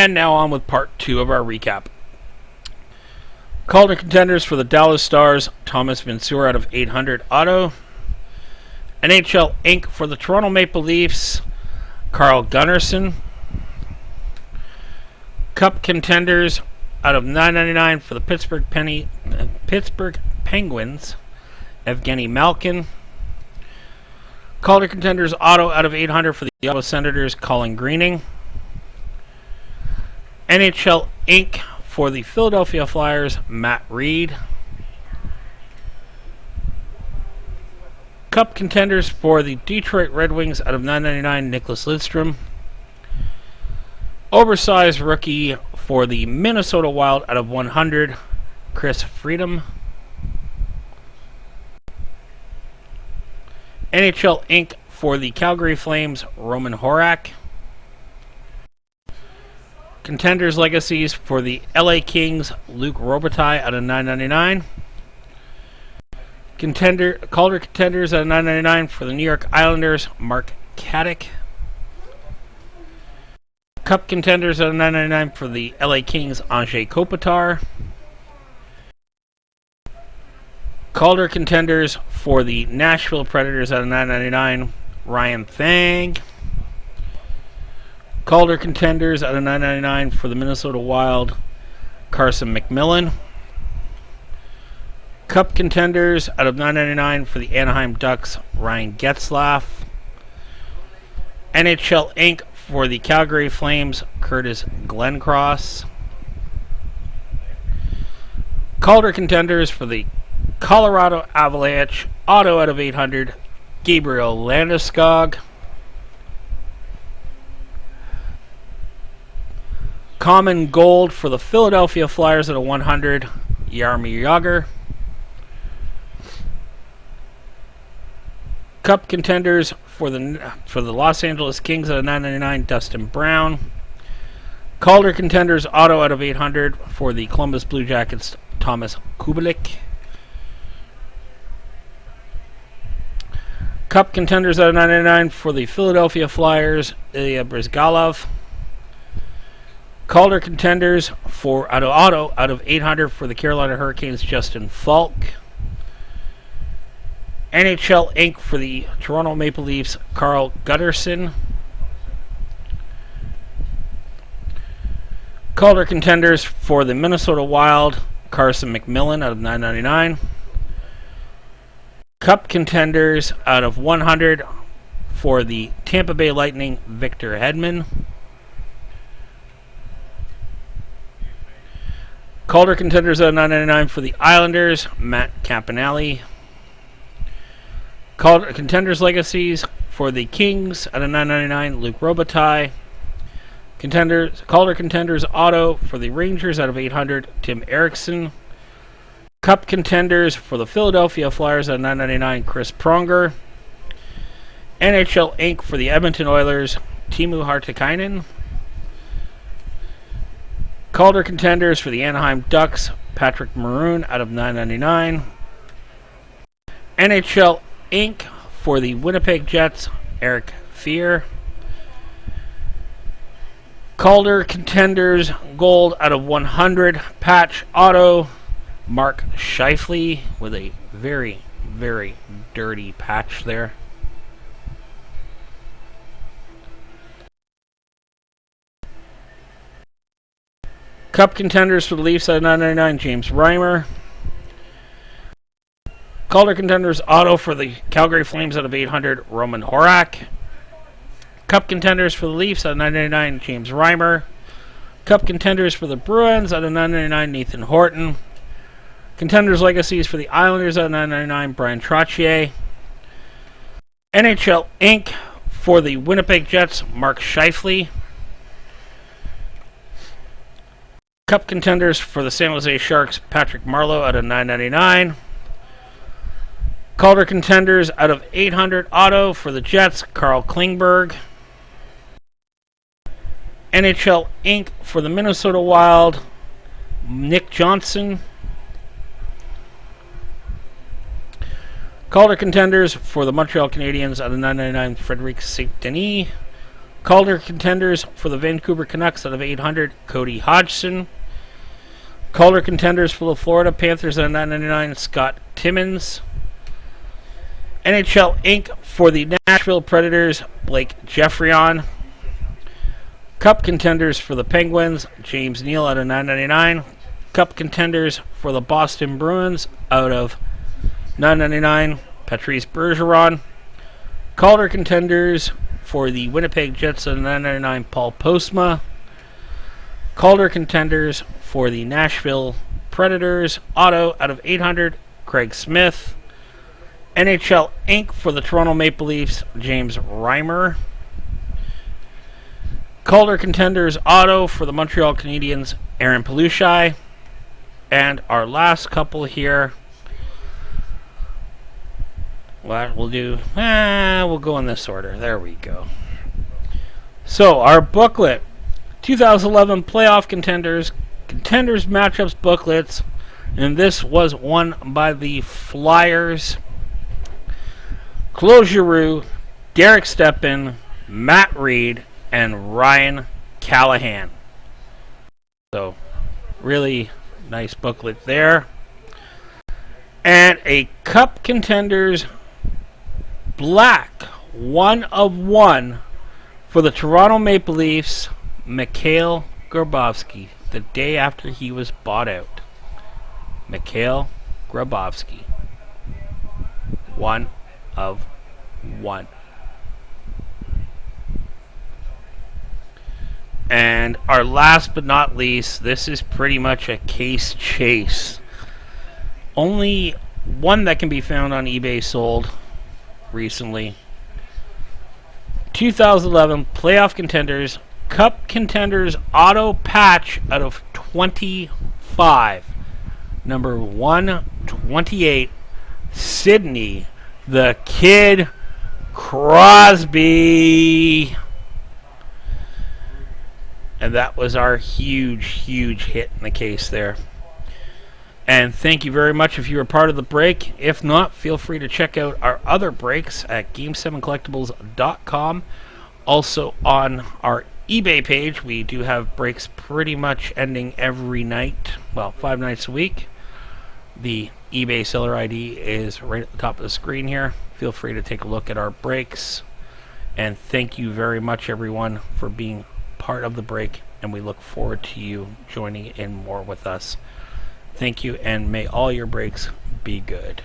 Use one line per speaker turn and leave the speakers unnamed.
And now on with part 2 of our recap. Calder Contenders for the Dallas Stars, Thomas Vincour out of 800 auto. NHL Inc. for the Toronto Maple Leafs, Carl Gunnarsson. Cup Contenders out of 999 for the Pittsburgh Penguins, Evgeny Malkin. Calder Contenders auto out of 800 for the Ottawa Senators, Colin Greening. NHL Inc. for the Philadelphia Flyers, Matt Reed. Cup Contenders for the Detroit Red Wings out of 999, Nicholas Lidstrom. Oversized rookie for the Minnesota Wild out of 100, Chris Freedom. NHL Inc. for the Calgary Flames, Roman Horak. Contenders Legacies for the LA Kings, Luke Robitaille out of 999. Calder Contenders out of 999 for the New York Islanders, Mark Kadek. Cup Contenders out of 999 for the LA Kings, Anze Kopitar. Calder Contenders for the Nashville Predators out of 999, Ryan Thang. Calder Contenders out of 999 for the Minnesota Wild, Carson McMillan. Cup Contenders out of 999 for the Anaheim Ducks, Ryan Getzlaf. NHL Inc. for the Calgary Flames, Curtis Glencross. Calder Contenders for the Colorado Avalanche, auto out of 800, Gabriel Landeskog. Common Gold for the Philadelphia Flyers at a 100, Jaromir Jagr. Cup Contenders for the Los Angeles Kings at a 999, Dustin Brown. Calder Contenders auto out of 800 for the Columbus Blue Jackets, Thomas Kubalik. Cup Contenders out of 999 for the Philadelphia Flyers, Ilya Bryzgalov. Calder Contenders for auto out of 800 for the Carolina Hurricanes, Justin Falk. NHL Inc. for the Toronto Maple Leafs, Carl Gunnarsson. Calder Contenders for the Minnesota Wild, Carson McMillan out of 999. Cup Contenders out of 100 for the Tampa Bay Lightning, Victor Hedman. Calder Contenders out of 999 for the Islanders, Matt Campanelli. Calder Contenders Legacies for the Kings out of 999, Luke Robitaille. Calder Contenders Auto for the Rangers out of 800, Tim Erickson. Cup Contenders for the Philadelphia Flyers out of 999, Chris Pronger. NHL Inc. for the Edmonton Oilers, Timu Hartikainen. Calder Contenders for the Anaheim Ducks, Patrick Maroon out of 999. NHL Inc. for the Winnipeg Jets, Eric Fear. Calder Contenders Gold out of 100, patch auto, Mark Scheifele with a very, very dirty patch there. Cup Contenders for the Leafs out of 999, James Reimer. Calder Contenders Auto for the Calgary Flames out of 800, Roman Horak. Cup Contenders for the Leafs out of 999, James Reimer. Cup Contenders for the Bruins out of 999, Nathan Horton. Contenders Legacies for the Islanders out of 999, Brian Trottier. NHL Inc. for the Winnipeg Jets, Mark Scheifele. Cup Contenders for the San Jose Sharks, Patrick Marleau out of 999. Calder Contenders out of 800 auto for the Jets, Carl Klingberg. NHL Inc. for the Minnesota Wild, Nick Johnson. Calder Contenders for the Montreal Canadiens out of 999, Frederic St. Denis. Calder Contenders for the Vancouver Canucks out of 800, Cody Hodgson. Calder Contenders for the Florida Panthers out of 999, Scott Timmins. NHL Inc. for the Nashville Predators, Blake Jeffrion. Cup Contenders for the Penguins, James Neal out of 999. Cup Contenders for the Boston Bruins out of 999, Patrice Bergeron. Calder Contenders for the Winnipeg Jets out of 999, Paul Postma. Calder Contenders for the Nashville Predators, auto out of 800, Craig Smith. NHL Inc. for the Toronto Maple Leafs, James Reimer. Calder Contenders auto for the Montreal Canadiens, Aaron Palushai. And our last couple here, what we'll do, we'll go in this order. There we go. So our booklet, 2011 Playoff Contenders Matchups Booklets, and this was won by the Flyers. Claude Giroux, Derek Stepan, Matt Reed, and Ryan Callahan. So, really nice booklet there. And a Cup Contenders Black 1 of 1 for the Toronto Maple Leafs, Mikhail Grabovski, the day after he was bought out. Mikhail Grabovski. 1 of 1. And our last but not least, this is pretty much a case chase. Only one that can be found on eBay sold recently. 2011 Playoff Contenders Cup Contenders auto patch out of 25. Number 128, Sidney the Kid Crosby. And that was our huge hit in the case there. And thank you very much if you were part of the break. If not, feel free to check out our other breaks at Game7Collectibles.com. Also on our eBay page, we do have breaks pretty much ending every night. Well, 5 nights a week. The eBay seller ID is right at the top of the screen here. Feel free to take a look at our breaks. And thank you very much, everyone, for being part of the break. And we look forward to you joining in more with us. Thank you, and may all your breaks be good.